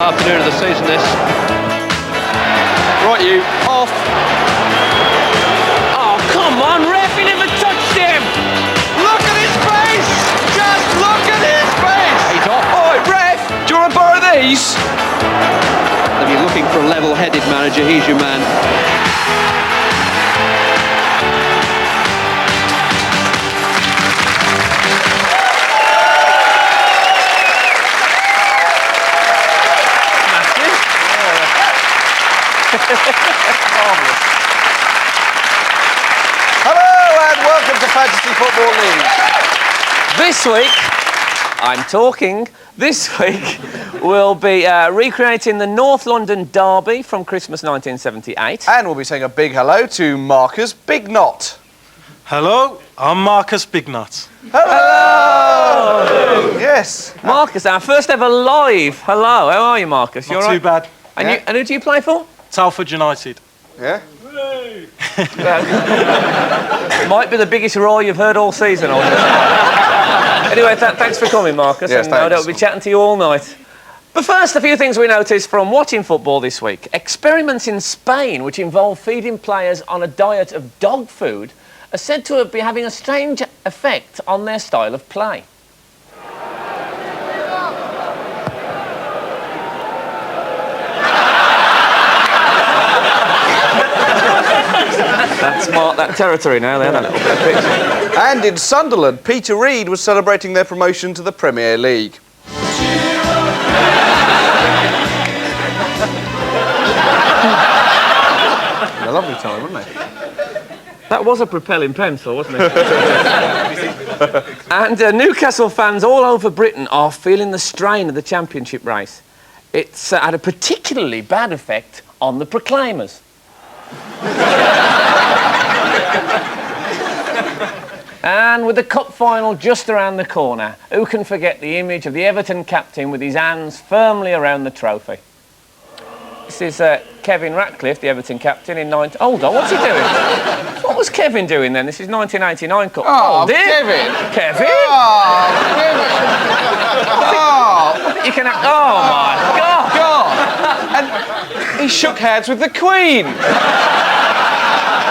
Afternoon of the season, this. Right, you off. Oh, come on, ref, he never touched him. Look at his face. Just look at his face. He's off. Oi, ref, do you want to borrow these? If you're looking for a level-headed manager, he's your man. Hello and welcome to Fantasy Football League. This week, this week we'll be recreating the North London Derby from Christmas 1978. And we'll be saying a big hello to Marcus Bignot. Hello, I'm Marcus Bignot. Hello! Yes. Marcus, our first ever live. Hello, how are you, Marcus? Not too bad. And, Yeah. and who do you play for? Telford United. Yeah? Might be the biggest roar you've heard all season. Anyway, thanks for coming, Marcus. Yes, and no thanks. doubt we'll be chatting to you all night. But first, a few things we noticed from watching football this week. Experiments in Spain, which involve feeding players on a diet of dog food, are said to be having a strange effect on their style of play. Let's mark that territory now, then, a little bit of picture. And in Sunderland, Peter Reid was celebrating their promotion to the Premier League. A lovely time, wasn't it? That was a propelling pencil, wasn't it? And Newcastle fans all over Britain are feeling the strain of the championship race. It's had a particularly bad effect on the Proclaimers. And with the cup final just around the corner, who can forget the image of the Everton captain with his hands firmly around the trophy? This is Kevin Ratcliffe, the Everton captain, in 19... Hold on, what's he doing? What was Kevin doing then? This is 1989 Cup. Oh, dear. Kevin! Kevin? Oh, Kevin! Oh, You can... Oh, my God! God! And he shook hands with the Queen!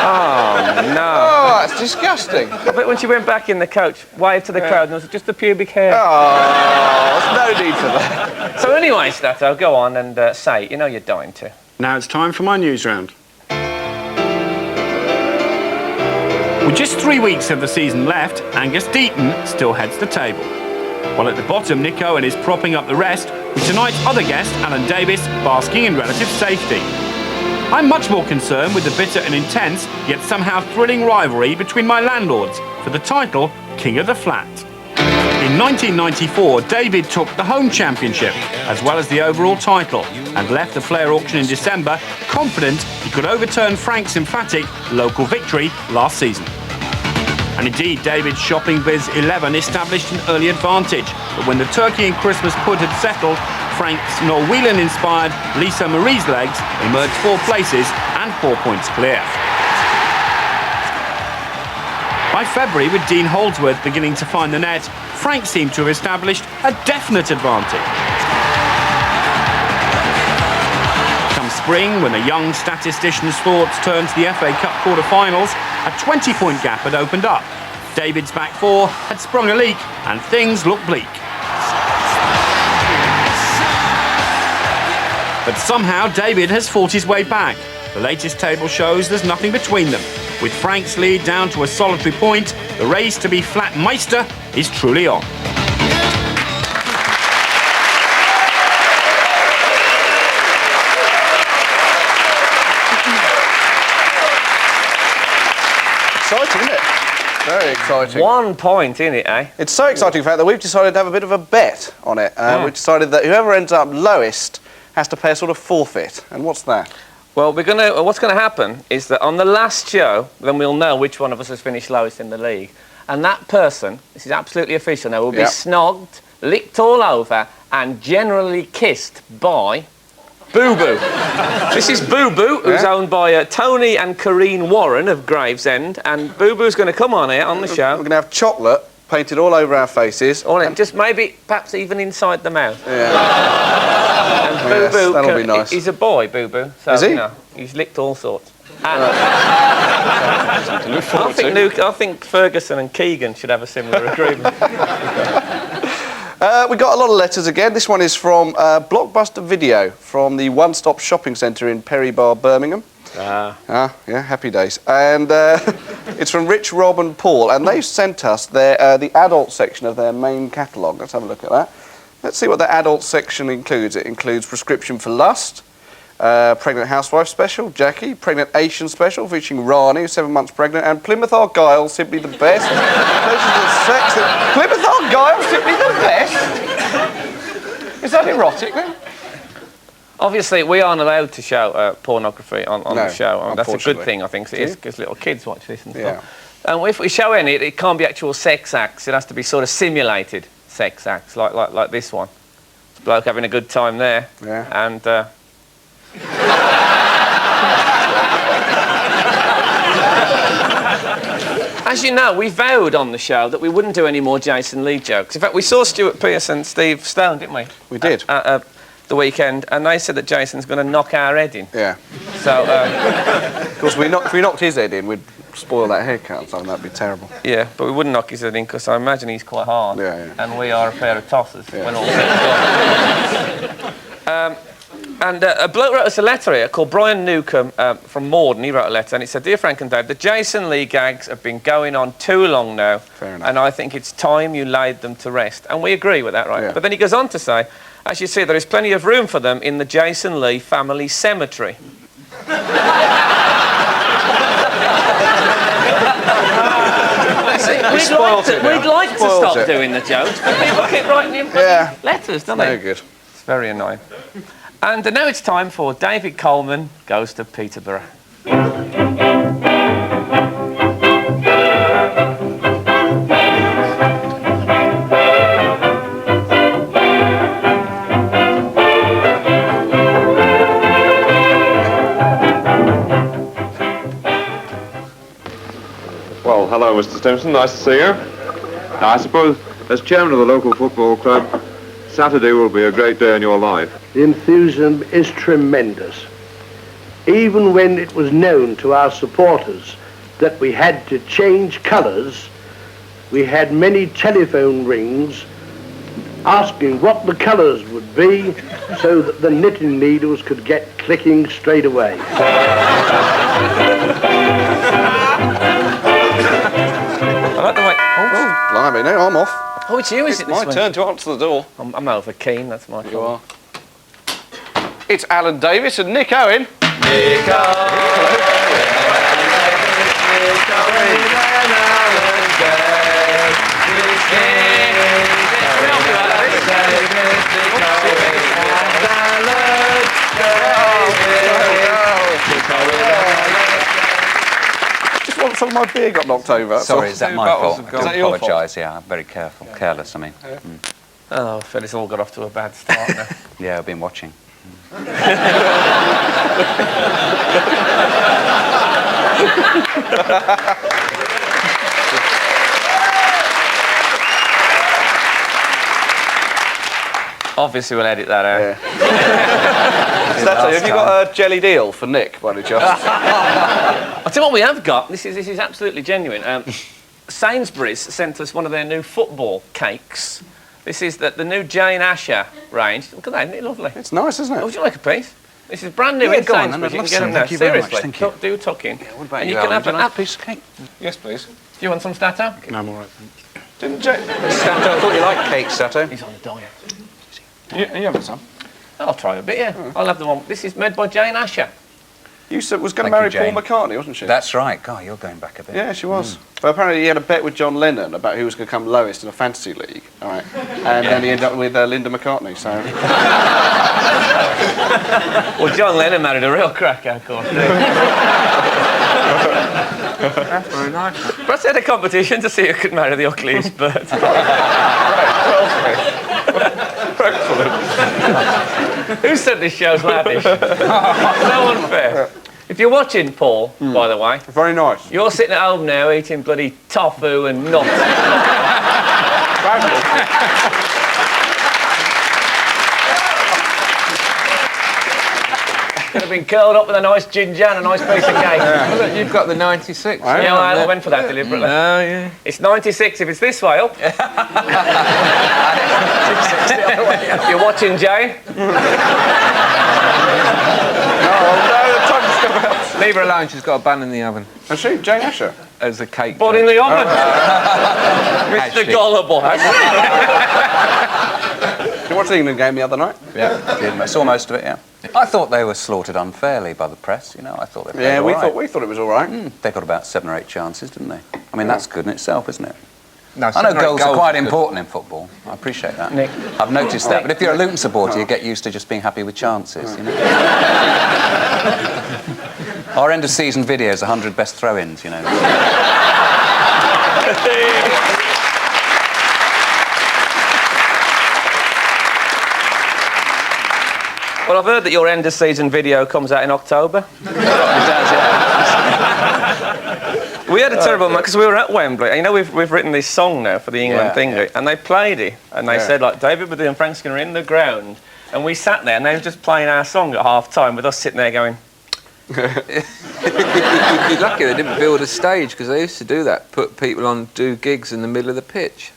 Oh, no. Oh, that's disgusting. I bet when she went back in the coach, waved to the crowd, and there was just the pubic hair. Oh, there's no need for that. So anyway, Stato, go on and say it. You know you're dying to. Now it's time for my news round. With just 3 weeks of the season left, Angus Deaton still heads the table. While at the bottom, Nick Owen is propping up the rest, with tonight's other guest, Alan Davies, basking in relative safety. I'm much more concerned with the bitter and intense, yet somehow thrilling rivalry between my landlords for the title King of the Flat. In 1994, David took the home championship, as well as the overall title, and left the Flair auction in December, confident he could overturn Frank's emphatic local victory last season. And indeed, David's shopping biz 11 established an early advantage, but when the turkey and Christmas put had settled, Frank's Norwegian-inspired Lisa Marie's legs emerged 4 places and 4 points clear. By February, with Dean Holdsworth beginning to find the net, Frank seemed to have established a definite advantage. Come spring, when the young statistician's thoughts turned to the FA Cup quarter-finals, a 20-point gap had opened up. David's back 4 had sprung a leak, and things looked bleak. But somehow David has fought his way back. The latest table shows there's nothing between them. With Frank's lead down to a solitary point, the race to be flat meister is truly on. Exciting, isn't it? Very exciting. 1 point in it, eh? It's so exciting, in fact, that we've decided to have a bit of a bet on it. We've decided that whoever ends up lowest has to pay a sort of forfeit. And what's that? Well, what's going to happen is that on the last show, then we'll know which one of us has finished lowest in the league. And that person, this is absolutely official now, will be snogged, licked all over, and generally kissed by Boo Boo. This is Boo Boo, who's owned by Tony and Corrine Warren of Gravesend, and Boo Boo's going to come on here on the show. We're going to have chocolate painted all over our faces. Just maybe, perhaps even inside the mouth. Yeah. Yes, Boo Boo, that'll be nice. he's a boy, Boo Boo. So, Is he? You know, he's licked all sorts. And I think Ferguson and Keegan should have a similar agreement. We got a lot of letters again. This one is from Blockbuster Video from the One Stop Shopping Centre in Perry Bar, Birmingham. Yeah, happy days. And it's from Rich, Rob and Paul, and they've sent us the adult section of their main catalogue. Let's have a look at that. Let's see what the adult section includes. It includes Prescription for Lust, Pregnant Housewife Special, Jackie, Pregnant Asian Special featuring Rani, who's 7 months pregnant, and Plymouth Argyle, Simply the Best. Plymouth Argyle, Simply the Best? Is that erotic then? Obviously, we aren't allowed to show pornography on the show. I mean, that's a good thing, I think, because little kids watch this and stuff. And if we show any, it can't be actual sex acts. It has to be sort of simulated sex acts, like this one. This bloke having a good time there. Yeah. And... As you know, we vowed on the show that we wouldn't do any more Jason Lee jokes. In fact, we saw Stuart Pearce and Steve Stone, didn't we? We did. The weekend, and they said that Jason's going to knock our head in. Yeah. So, of course, if we knocked his head in, we'd spoil that haircut, so that'd be terrible. Yeah, but we wouldn't knock his head in because I imagine he's quite hard. Yeah. And we are a pair of tossers when all said and done. And a bloke wrote us a letter here called Brian Newcomb from Morden. He wrote a letter and he said, "Dear Frank and Dave, the Jason Lee gags have been going on too long now. Fair enough. And I think it's time you laid them to rest." And we agree with that, right? Yeah. But then he goes on to say, "As you see, there is plenty of room for them in the Jason Lee family cemetery." We'd like to stop doing the jokes, but people keep writing in letters, don't they? No good. It's very annoying. And now it's time for David Coleman Goes to Peterborough. Well, hello, Mr. Stimson. Nice to see you. Now, I suppose, as chairman of the local football club, Saturday will be a great day in your life. The enthusiasm is tremendous. Even when it was known to our supporters that we had to change colours, we had many telephone rings asking what the colours would be so that the knitting needles could get clicking straight away. I like the way... Oh, blimey, no, I'm off. Oh, it's you, is it, this my week? turn to answer the door. I'm over keen, that's my You are. It's Alan Davies and Nick Owen. Nick Just want some of my beer got knocked over. Sorry, is that my fault? Is that your fault? Apologise, yeah, I'm very careless, I mean. Oh, I feel it's all got off to a bad start now. Yeah, I've been watching. Obviously, we'll edit that out. Yeah. Stato, have you got a jelly deal for Nick, by any chance? I'll tell you what we have got. This is absolutely genuine. Sainsbury's sent us one of their new football cakes. This is the new Jane Asher range. Look at that, isn't it lovely? It's nice, isn't it? Oh, would you like a piece? This is brand new in go on, Sainsbury's. then, You I'd can love get them some. now. Thank you very much, Seriously, thank you. do tuck in. What about and you, you can Alan? have Would you an like a piece of cake? Yes, please. Do you want some Stato? No, I'm all right. Didn't Jane... Stato, I thought you liked cake, Stato. He's on a diet. You having some? I'll try a bit, yeah. I'll have the one. This is made by Jane Asher. You said was going to Thank marry you, Paul Jane. McCartney, wasn't she? That's right. God, you're going back a bit. Yeah, she was. But apparently he had a bet with John Lennon about who was going to come lowest in a fantasy league. All right. And then he ended up with Linda McCartney, so... Well, John Lennon married a real cracker, of course. That's very nice. Perhaps they had a competition to see who could marry the ugliest bird. Who said this show's lavish? So unfair. If you're watching, Paul, by the way, Very nice. you're sitting at home now eating bloody tofu and nuts. Could have been curled up with a nice ginger and a nice piece of cake. Well, look, you've got the 96. Yeah, I went for that deliberately. Oh, yeah. It's 96 if it's this way up. You're watching, Jay? Leave her alone, she's got a bun in the oven. Has she? Jane Asher? As a cake. Bun in the oven. Mr. Gullible. Did you watch the England game the other night? Yeah, I saw most of it, yeah. I thought they were slaughtered unfairly by the press, you know. I thought they played Yeah, all right. we thought it was all right. They got about 7 or 8 chances, didn't they? I mean, that's good in itself, isn't it? No, I know goals are quite good. important in football. I appreciate that. Nick. I've noticed that. But if you're a Luton supporter, you get used to just being happy with chances, you know. Our end-of-season video is 100 best throw-ins, you know. Well, I've heard that your end-of-season video comes out in October. It does, yeah. We had a terrible moment because we were at Wembley. You know, we've written this song now for the England thingy, and they played it, and they said, like, David Badoo and Frank Skinner in the ground, and we sat there, and they were just playing our song at half-time with us sitting there going... You're lucky they didn't build a stage, because they used to do that, put people on, do gigs in the middle of the pitch.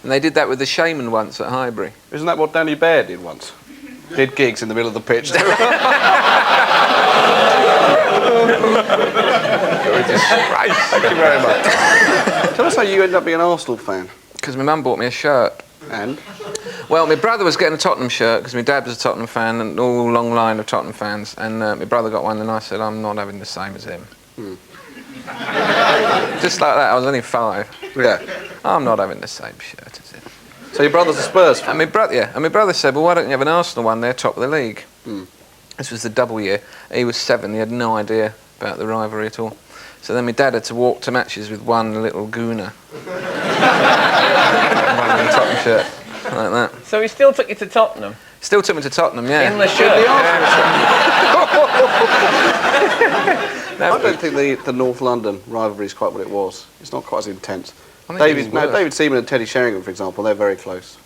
And they did that with the Shaman once at Highbury. Isn't that what Danny Baird did once? Did gigs in the middle of the pitch. Thank you very much. Tell us how you ended up being an Arsenal fan. Because my mum bought me a shirt. And? Well, my brother was getting a Tottenham shirt because my dad was a Tottenham fan and all long line of Tottenham fans. And my brother got one and I said, I'm not having the same as him. Just like that, I was only 5. Yeah. I'm not having the same shirt as him. So your brother's a Spurs fan? And my brother said, well, why don't you have an Arsenal one? They're top of the league. This was the double year. He was 7. He had no idea about the rivalry at all. So then my dad had to walk to matches with one little gooner. One Tottenham shirt, like that. So he still took you to Tottenham? Still took me to Tottenham, yeah. In the shirt? I don't think the North London rivalry is quite what it was. It's not quite as intense. I think David Seaman and Teddy Sheringham, for example, they're very close.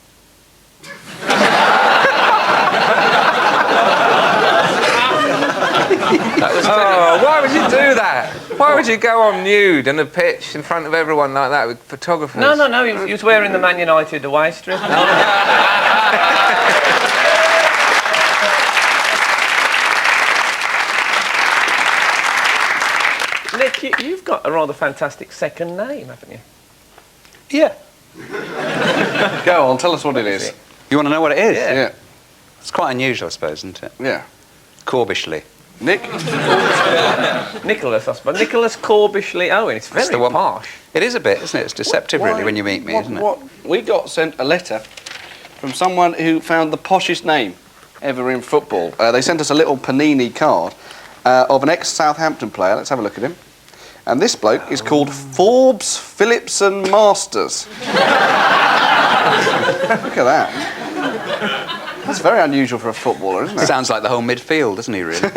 Oh, why would you do that? Why would you go on nude on a pitch in front of everyone like that with photographers? No, he was wearing the Man United away strip. Nick, you've got a rather fantastic second name, haven't you? Yeah. Go on, tell us what it is. You want to know what it is? Yeah. It's quite unusual, I suppose, isn't it? Yeah. Corbishley. Nick? Nicholas, I suppose. Nicholas Corbishley Owen. It's very posh. It is a bit, isn't it? It's deceptive, really, when you meet me, isn't it? We got sent a letter from someone who found the poshest name ever in football. They sent us a little panini card of an ex-Southampton player. Let's have a look at him. And this bloke is called Forbes Phillipson Masters. Look at that. That's very unusual for a footballer, isn't it? Sounds like the whole midfield, doesn't he, really?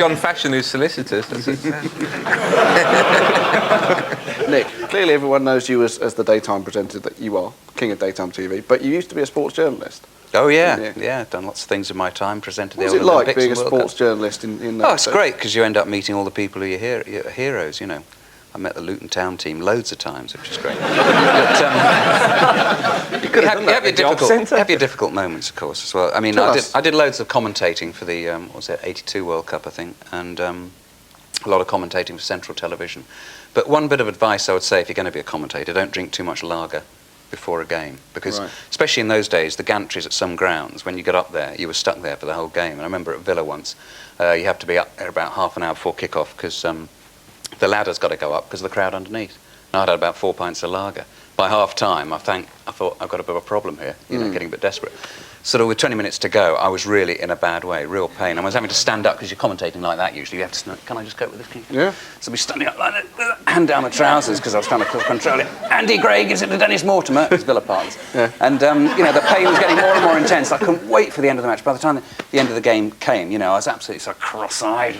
John Fashion, who's solicitors. Nick, clearly everyone knows you as the daytime presenter that you are, king of daytime TV, but you used to be a sports journalist. Oh, yeah. Yeah, done lots of things in my time, presented the What's old it like Olympics being a and World sports Cups. journalist in Oh, it's great, because you end up meeting all the people who are your heroes, you know. I met the Luton Town team loads of times, which is great. But, you have your difficult moments, of course, as well. I mean, I did loads of commentating for the, 82 World Cup, I think, and a lot of commentating for Central Television. But one bit of advice I would say, if you're going to be a commentator, don't drink too much lager before a game, because especially in those days, the gantries at some grounds, when you got up there, you were stuck there for the whole game. And I remember at Villa once, you have to be up there about half an hour before kick-off, because the ladder's got to go up because of the crowd underneath. And I'd had about 4 pints of lager. By half-time, I thought, I've got a bit of a problem here, you know, getting a bit desperate. Sort of with 20 minutes to go, I was really in a bad way, real pain. I was having to stand up, because you're commentating like that usually. You have to, can I just go with this? Yeah. So I'd be standing up like that, with a hand down my trousers, because I was trying to control it. Andy Gray gives it to Dennis Mortimer, his Villa partners. Yeah. And, you know, the pain was getting more and more intense. I couldn't wait for the end of the match. By the time the end of the game came, you know, I was absolutely sort of cross-eyed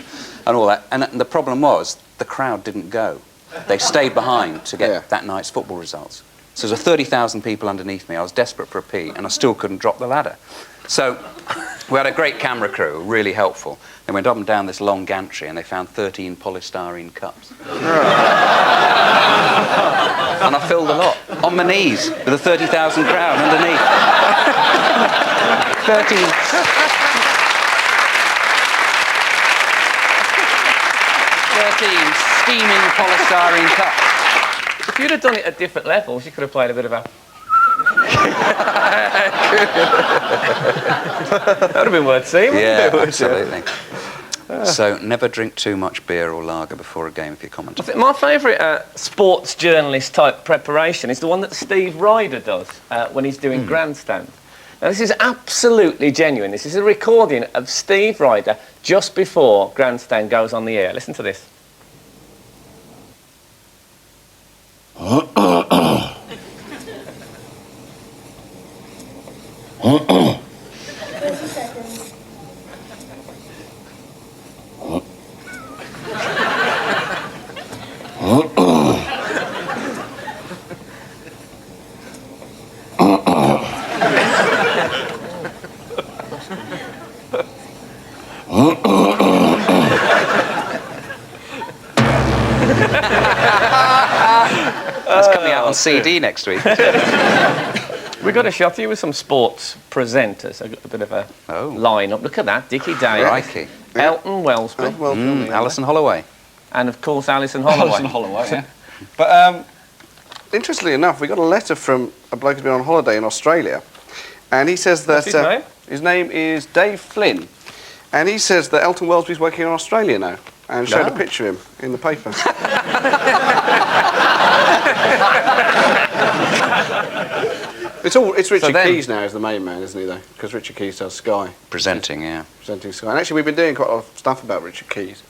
and all that. And the problem was, the crowd didn't go. They stayed behind to get that night's football results. So there were 30,000 people underneath me. I was desperate for a pee, and I still couldn't drop the ladder. So we had a great camera crew, really helpful. They went up and down this long gantry and they found 13 polystyrene cups. And I filled a lot, on my knees, with a 30,000 crown underneath. 13 steaming polystyrene cups. If you'd have done it at different levels, you could have played a bit of a... That would have been worth seeing, wouldn't Yeah, it? absolutely. So never drink too much beer or lager before a game if you're commentating. I think my favourite sports journalist type preparation is the one that Steve Ryder does when he's doing Grandstand. Now this is absolutely genuine. This is a recording of Steve Ryder just before Grandstand goes on the air. Listen to this. That's coming out on CD next week. We've got a shot here with some sports presenters, a bit of a line-up. Look at that, Dickie Davies, Crikey. Elton Wellesby, Alison Holloway. and of course Alison Holloway. Alison Holloway, yeah. But interestingly enough, we got a letter from a bloke who's been on holiday in Australia, and he says that... What's his name? His name is Dave Flynn, and he says that Elton Wellesby's working in Australia now, and showed a picture of him in the paper. It's Richard Keys now as the main man, isn't he, though? Because Richard Keys does Sky. Presenting, yeah. Presenting Sky. And actually, we've been doing quite a lot of stuff about Richard Keys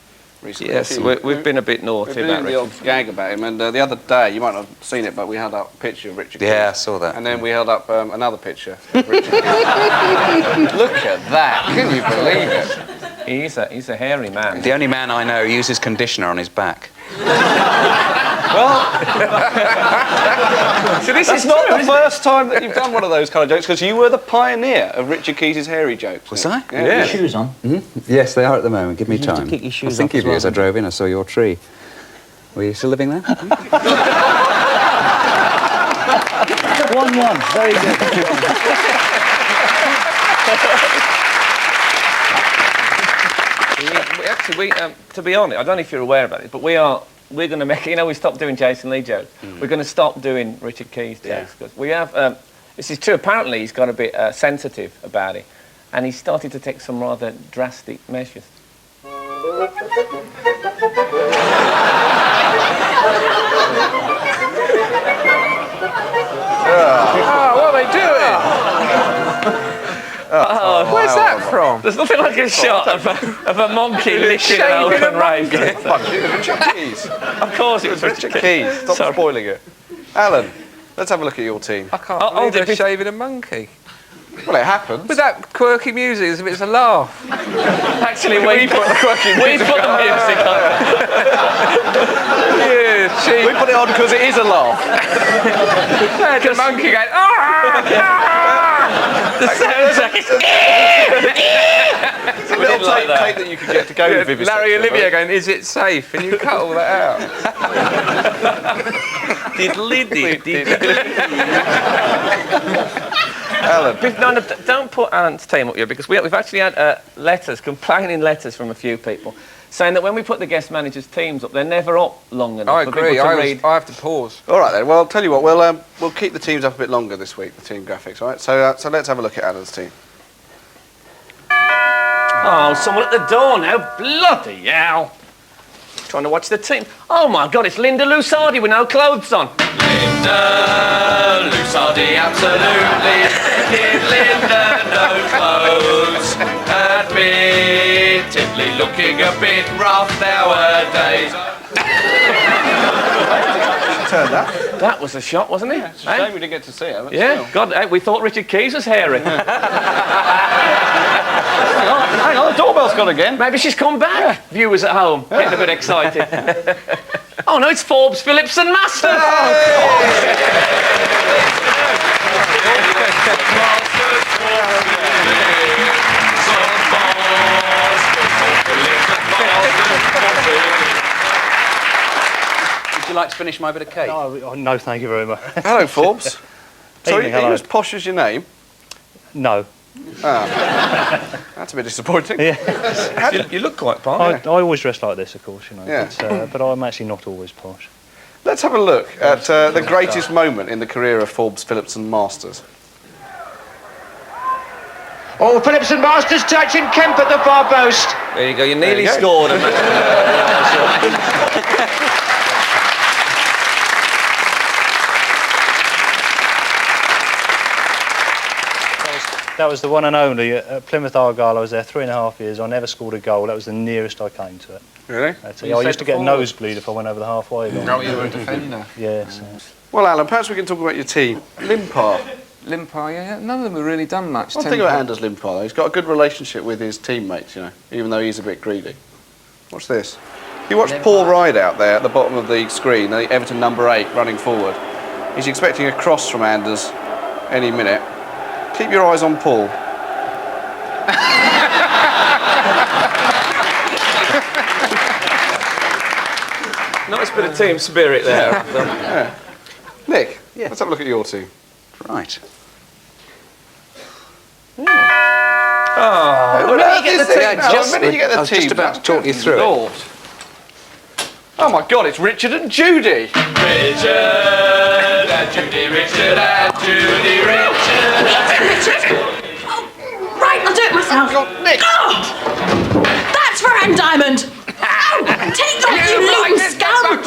recently. Yes, we've been a bit naughty about the old Richard. gag about him, and the other day, you might not have seen it, but we held up a picture of Richard Keys. Yeah, I saw that. And then we held up another picture of Richard Keys. Look at that. Can you believe it? He's a hairy man. The only man I know who uses conditioner on his back. Well, so this is not the first time that you've done one of those kind of jokes, because you were the pioneer of Richard Keys' hairy jokes. Was I? Yeah. Shoes on. Yes, they are at the moment. Give me You need to time. kick your shoes I was thinking off of you as as I well. drove in. I saw your tree. Were you still living there? 1-1. Very good. Actually, to be honest, I don't know if you're aware about it, but we're going to make, we stopped doing Jason Lee jokes. We're going to stop doing Richard Keys jokes. Because we have, this is true, apparently he's got a bit sensitive about it, and he's starting to take some rather drastic measures. What are they doing? Where's that from? There's nothing like a shot of a monkey licking an open razor. Richard Keys. Of course it was Richard Keys. Stop spoiling it. Alan, let's have a look at your team. I can't believe they're shaving a monkey. Well, it happens. With that quirky music, as if it's a laugh. Actually, we put the music on. Yeah, We put it on because it is a laugh. the monkey going, The soundtrack is... It's a little tape that you could get to go with Vivisect. Larry Olivier going, is it safe? And you cut all that out. Alan. No, don't put Alan's team up here, because we've actually had complaining letters from a few people, saying that when we put the guest managers' teams up, they're never up long enough. I for agree. people to read. I have to pause. All right then. Well, I'll tell you what. We'll keep the teams up a bit longer this week. The team graphics. All right. So let's have a look at Alan's team. Oh, someone at the door now. Bloody hell. Trying to watch the team. Oh my God, it's Linda Lusardi with no clothes on. Linda Lusardi, absolutely. Give Linda no clothes. Admittedly looking a bit rough nowadays. Turn that. That was a shot, wasn't it? It's a shame we didn't get to see it. Yeah, God, we thought Richard Keys was hairy. Hang on, the doorbell's gone again. Maybe she's come back. Viewers at home, getting a bit excited. Oh no, it's Forbes, Phillips and Masters. like to finish my bit of cake? No, thank you very much. Hello, Forbes. Sorry, Evening, are you hello. as posh as your name? No. That's a bit disappointing. Yeah. You look quite posh. I always dress like this, of course, you know. Yeah. But I'm actually not always posh. Let's have a look at the greatest moment in the career of Forbes, Phillips and Masters. Oh, Phillips and Masters touching Kemp at the far post. There you go, you nearly scored him. That was the one and only. At Plymouth Argyle, I was there 3.5 years. I never scored a goal. That was the nearest I came to it. Really? I used to get a nosebleed if I went over the halfway line. No, you were a defender. Yes. Well, Alan, perhaps we can talk about your team. Limpar. Limpar, yeah, none of them have really done much. One thing about Anders Limpar, though, he's got a good relationship with his teammates, you know, even though he's a bit greedy. Watch this. You watch Paul Ryde out there at the bottom of the screen, the Everton number 8 running forward. He's expecting a cross from Anders any minute. Keep your eyes on Paul. Nice bit of team spirit there. Yeah. Nick, let's have a look at your team. Right. Oh, the minute you get the team, just about to talk you through it. Oh my God, it's Richard and Judy. Richard and Judy, Richard and Judy, Richard. Oh, right, I'll do it myself. Nick. Oh, that's for Anne Diamond. Oh, take that, you little scum.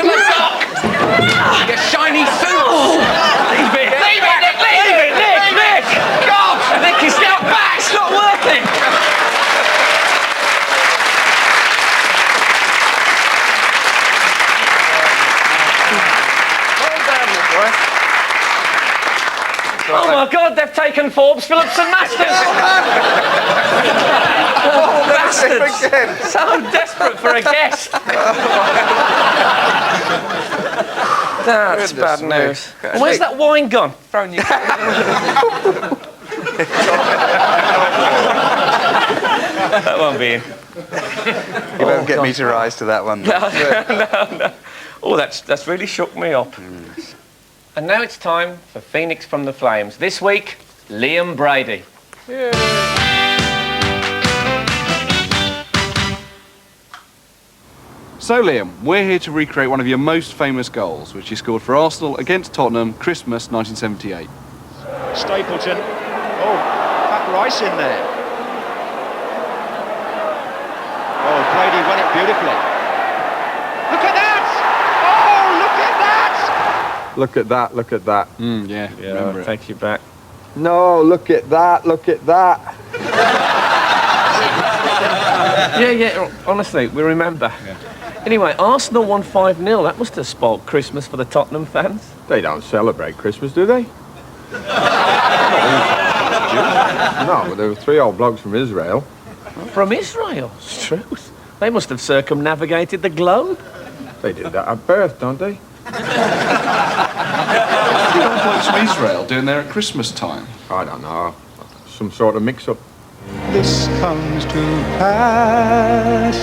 You shiny suit. Leave it, Nick. God, Nick is now back. It's not working. Oh my God, they've taken Forbes, Phillips and Masters. Bastards. Again. So desperate for a guest. That's bad news. And where's that wine gone? Thrown you. That won't be in. You won't get me to rise to that one. No. Oh, that's really shook me up. And now it's time for Phoenix from the Flames. This week, Liam Brady. So, Liam, we're here to recreate one of your most famous goals, which you scored for Arsenal against Tottenham, Christmas 1978. Stapleton. Oh, Pat Rice in there. Oh, Brady won it beautifully. Look at that! Oh, look at that! Look at that, look at that. Yeah, remember it. Take you back. No, look at that, look at that. Yeah, honestly, we remember. Anyway, Arsenal won 5-0. That must have spoilt Christmas for the Tottenham fans. They don't celebrate Christmas, do they? No, but there were 3 old blokes from Israel. From Israel? Truth. They must have circumnavigated the globe. They did that at birth, don't they? The old blokes from Israel doing there at Christmas time. I don't know. Some sort of mix-up. This comes to pass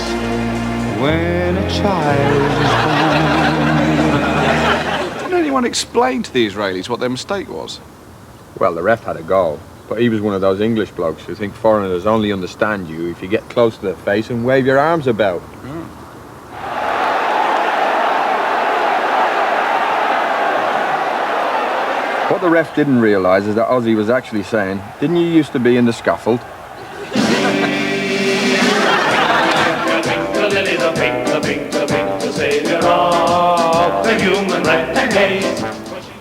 when a child is born. Did anyone explain to the Israelis what their mistake was? Well, the ref had a goal, but he was one of those English blokes who think foreigners only understand you if you get close to their face and wave your arms about. What the ref didn't realise is that Ozzy was actually saying, "Didn't you used to be in the scaffold?"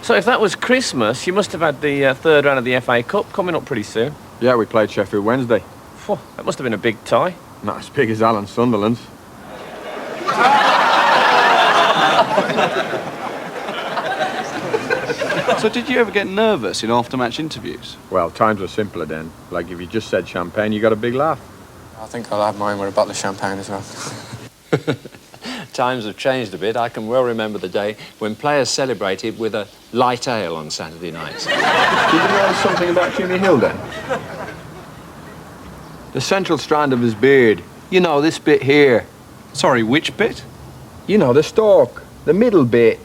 So if that was Christmas, you must have had the third round of the FA Cup coming up pretty soon. Yeah, we played Sheffield Wednesday. Phew, that must have been a big tie. Not as big as Alan Sunderland's. So did you ever get nervous in after-match interviews? Well, times were simpler then. Like if you just said champagne, you got a big laugh. I think I'll have mine with a bottle of champagne as well. Times have changed a bit. I can well remember the day when players celebrated with a light ale on Saturday nights. Did you know something about Jimmy Hill then? The central strand of his beard. You know, this bit here. Sorry, which bit? You know, the stalk. The middle bit.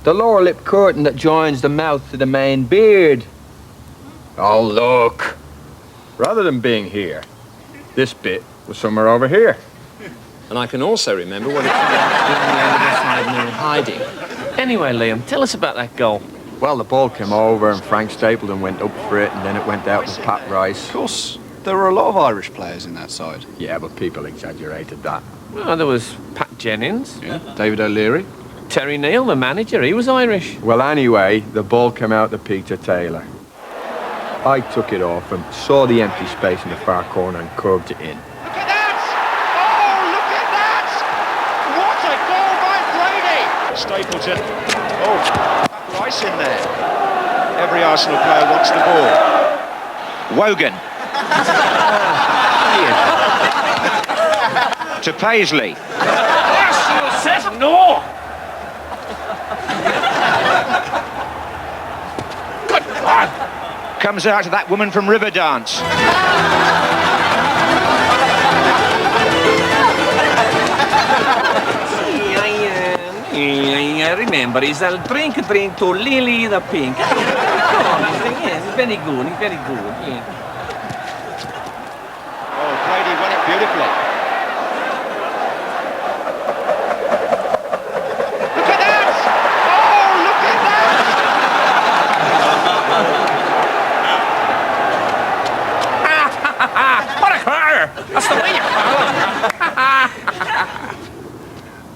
The lower lip curtain that joins the mouth to the main beard. Oh, look. Rather than being here, this bit was somewhere over here. And I can also remember what it was like being the end of the 5-0 hiding. Anyway, Liam, tell us about that goal. Well, the ball came over and Frank Stapleton went up for it and then it went out with Pat Rice. Of course, there were a lot of Irish players in that side. Yeah, but people exaggerated that. Well, there was Pat Jennings. Yeah. David O'Leary. Terry Neal, the manager, he was Irish. Well, anyway, the ball came out to Peter Taylor. I took it off and saw the empty space in the far corner and curved it in. Look at that! Oh, look at that! What a goal by Brady! Stapleton. Oh, Rice in there. Every Arsenal player wants the ball. Wogan. To Paisley. Arsenal says no! Good God! Comes out to that woman from Riverdance. Remember, he's a drink to Lily the Pink. Come on, yes, he's very good, he's very good. Yeah. Oh, Brady won it beautifully. Look at that! Oh, look at that! What a car! That's the way you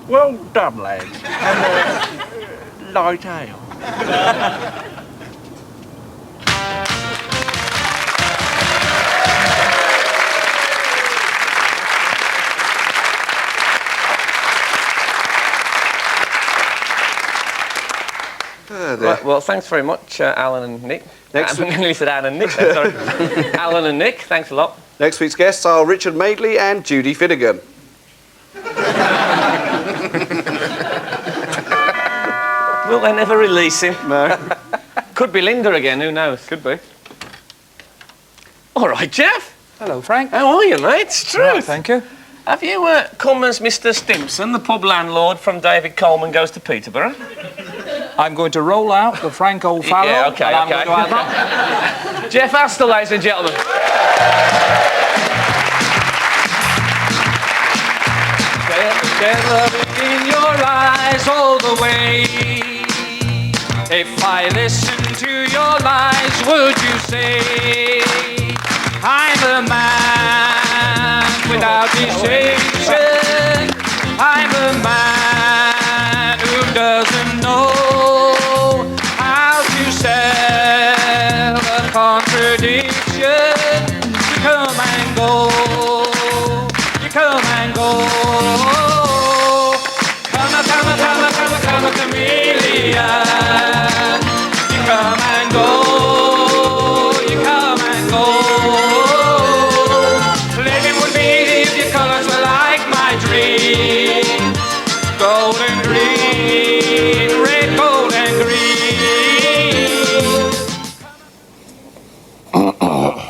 Well done, lads. And light ale. Right, well, thanks very much, Alan and Nick. Next week... I said Alan and Nick, sorry. Alan and Nick, thanks a lot. Next week's guests are Richard Madeley and Judy Finnegan. Will they never release him? No. Could be Linda again, who knows? Could be. All right, Jeff. Hello, Frank. How are you, mate? It's true. Right, thank you. Have you come as Mr. Stimpson, the pub landlord from David Coleman Goes to Peterborough? I'm going to roll out the Frank O'Farrell. Yeah, OK. Jeff Astor, ladies and gentlemen. There's love in your eyes all the way. If I listen to your lies, would you say I'm a man without distinction? I'm a man who doesn't know how to sell a contradiction.